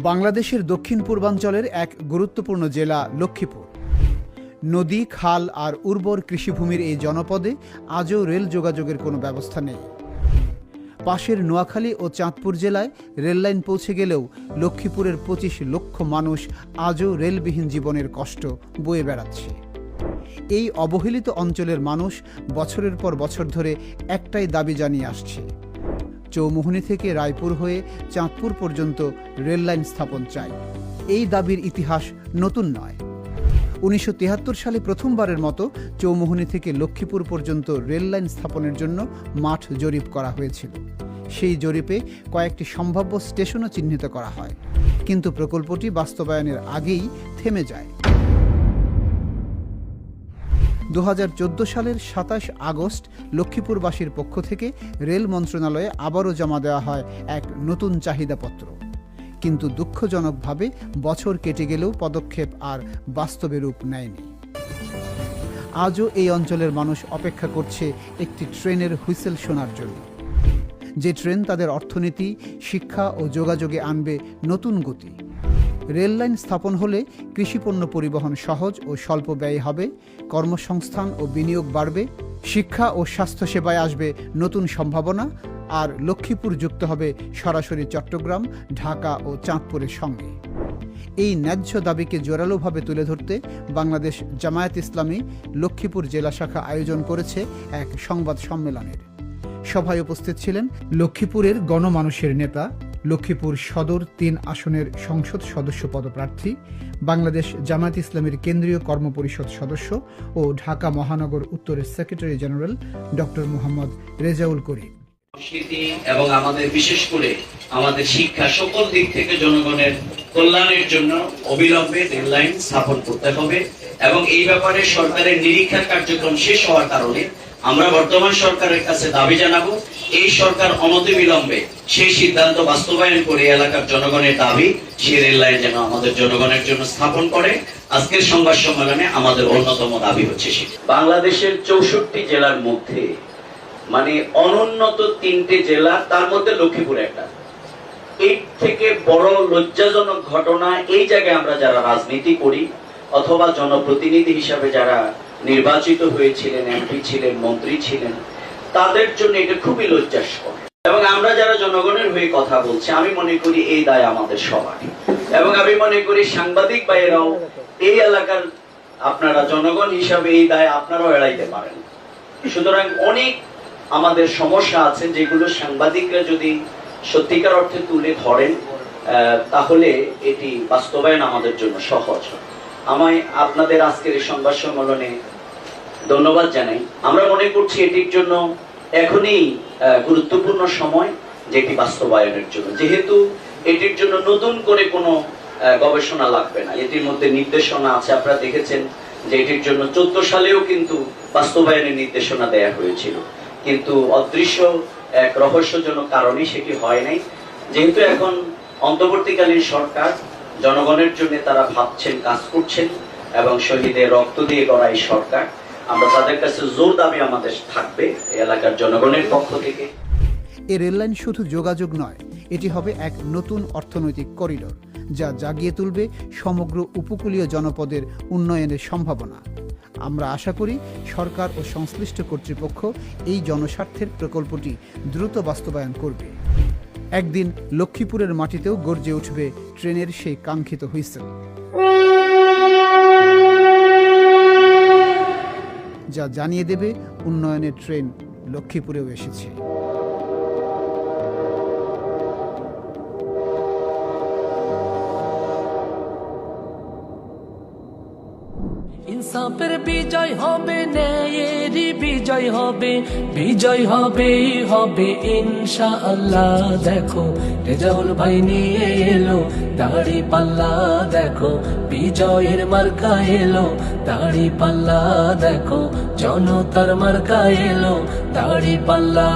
বাংলাদেশের দক্ষিণ পূর্বাঞ্চলের এক গুরুত্বপূর্ণ জেলা লক্ষ্মীপুর। নদী, খাল আর উর্বর কৃষিভূমির এই জনপদে আজও রেল যোগাযোগের কোনো ব্যবস্থা নেই। পাশের নোয়াখালী ও চাঁদপুর জেলায় রেললাইন পৌঁছে গেলেও লক্ষ্মীপুরের ২৫ লক্ষ মানুষ আজও রেলবিহীন জীবনের কষ্ট বয়ে বেড়াচ্ছে। এই অবহেলিত অঞ্চলের মানুষ বছরের পর বছর ধরে একটাই দাবি জানিয়ে আসছে, চৌমুহনী থেকে রায়পুর হয়ে চাঁদপুর পর্যন্ত রেললাইন স্থাপন চাই। এই দাবির ইতিহাস নতুন নয়। ১৯৭৩ সালে প্রথমবারের মতো চৌমুহনী থেকে লক্ষ্মীপুর পর্যন্ত রেললাইন স্থাপনের জন্য মাঠ জরিপ করা হয়েছিল। সেই জরিপে কয়েকটি সম্ভাব্য স্টেশনও চিহ্নিত করা হয়, কিন্তু প্রকল্পটি বাস্তবায়নের আগেই থেমে যায়। ২০১৪ সালের ২৭ আগস্ট লক্ষ্মীপুরবাসীর পক্ষ থেকে রেল মন্ত্রণালয়ে আবারও জমা দেওয়া হয় এক নতুন চাহিদাপত্র, কিন্তু দুঃখজনকভাবে বছর কেটে গেলেও পদক্ষেপ আর বাস্তবে রূপ নেয়নি। আজও এই অঞ্চলের মানুষ অপেক্ষা করছে একটি ট্রেনের হুইসেল শোনার জন্য, যে ট্রেন তাদের অর্থনীতি, শিক্ষা ও যোগাযোগে আনবে নতুন গতি। রেললাইন স্থাপন হলে কৃষিপণ্য পরিবহন সহজ ও স্বল্প ব্যয় হবে, কর্মসংস্থান ও বিনিয়োগ বাড়বে, শিক্ষা ও স্বাস্থ্যসেবায় আসবে নতুন সম্ভাবনা, আর লক্ষ্মীপুর যুক্ত হবে সরাসরি চট্টগ্রাম, ঢাকা ও চাঁদপুরের সঙ্গে। এই ন্যায্য দাবিকে জোরালোভাবে তুলে ধরতে বাংলাদেশ জামায়াত ইসলামী লক্ষ্মীপুর জেলা শাখা আয়োজন করেছে এক সংবাদ সম্মেলনের। সভায় উপস্থিত ছিলেন লক্ষ্মীপুরের গণমানুষের নেতা, লক্ষ্মীপুর সদর ৩ আসনের সংসদ সদস্য পদপ্রার্থী, বাংলাদেশ জামায়াত ইসলামীর কেন্দ্রীয় কর্মপরিষদ সদস্য ও ঢাকা মহানগর উত্তরের secretary general doctor Mohammad Rezaul Karim. সংস্কৃতি এবং আমাদের বিশেষ করে আমাদের শিক্ষা সকল দিক থেকে জনগণের কল্যাণের জন্য অবিলম্বে রেললাইন স্থাপন করতে হবে এবং এই ব্যাপারে সরকারের নিরীক্ষা কার্যক্রম শেষ হওয়ার কারণে আমরা বর্তমান সরকারের কাছে দাবি জানাবো, এই সরকার অনতিবিলম্বে সেই সিদ্ধান্ত বাস্তবায়ন করে এলাকার জনগণের দাবি সেই রেল লাইন যেন আমাদের জনগণের জন্য স্থাপন করে। আজকের সংবাদ সম্মেলনে আমাদের অন্যতম দাবি হচ্ছে বাংলাদেশের ৬৪ জেলার মধ্যে মানে অনুন্নত ৩টে জেলা, তার মধ্যে লক্ষ্মীপুর একটা। এই থেকে বড় লজ্জাজনক ঘটনা, এই জায়গায় আমরা যারা রাজনীতি করি অথবা জনপ্রতিনিধি হিসাবে যারা নির্বাচিত হয়েছিলেন, এমপি ছিলেন, মন্ত্রী ছিলেন, তাদের জন্য এটা খুবই লজ্জাস্কর। এবং আমরা যারা জনগণের হয়ে কথা বলছি, আমি মনে করি এই দায় আমাদের সবার। এবং আমি মনে করি সাংবাদিক ভাইয়েরাও এই এলাকার আপনারা জনগণ হিসাবে এই দায় আপনারাও এড়াইতে পারেন। সুতরাং অনেক আমাদের সমস্যা আছে যেগুলো সাংবাদিকরা যদি সত্যিকার অর্থে তুলে ধরেন তাহলে এটি বাস্তবায়ন আমাদের জন্য সহজ হয়। আমি আপনাদের আজকের এই সংবাদ সম্মেলনে ধন্যবাদ জানাই। আমরা মনে করছি এটির জন্য এখনই গুরুত্বপূর্ণ সময় যেটি বাস্তবায়নের জন্য, যেহেতু এটির জন্য নতুন করে কোনো গবেষণা লাগবে না। এটির মধ্যে নির্দেশনা আছে, আপনারা দেখেছেন যে এটির জন্য 14 সালেও কিন্তু বাস্তবায়নের নির্দেশনা দেয়া হয়েছিল, কিন্তু অদৃশ্য এক রহস্যজনক কারণে সেটি হয় নাই। যেহেতু এখন অন্তর্বর্তীকালীন সরকার জনগণের জন্য তারা ভাবছেন, কাজ করছেন এবং শহীদের রক্ত দিয়ে গড়া এই সরকার, আমরা তাদের কাছে জোর দাবি আমাদের থাকবে এলাকার জনগণের পক্ষ থেকে। এই রেললাইন শুধু যোগাযোগ নয়, এটি হবে এক নতুন অর্থনৈতিক করিডোর, যা জাগিয়ে তুলবে সমগ্র উপকূলীয় জনপদের উন্নয়নের সম্ভাবনা। আমরা আশা করি সরকার ও সংশ্লিষ্ট কর্তৃপক্ষ এই জনস্বার্থের প্রকল্পটি দ্রুত বাস্তবায়ন করবে। একদিন লক্ষ্মীপুরের মাটিতেও গর্জে উঠবে ট্রেনের সেই কাঙ্ক্ষিত হুইসেল, যা জানিয়ে দেবে উন্নয়নের ট্রেন লক্ষ্মীপুরেও এসেছে। ইনসাফের বিজয় হবে, ন্যায়েরই বিজয় হবে, বিজয় হবেই হবে ইনশাআল্লাহ। দেখো রেজাউল ভাই নিয়ে এলো দাড়ি পাল্লা, দেখো বিজয়ের মার্কা এলো দাড়ি পাল্লা, দেখো জনতার মার্কা এলো দাড়ি পাল্লা।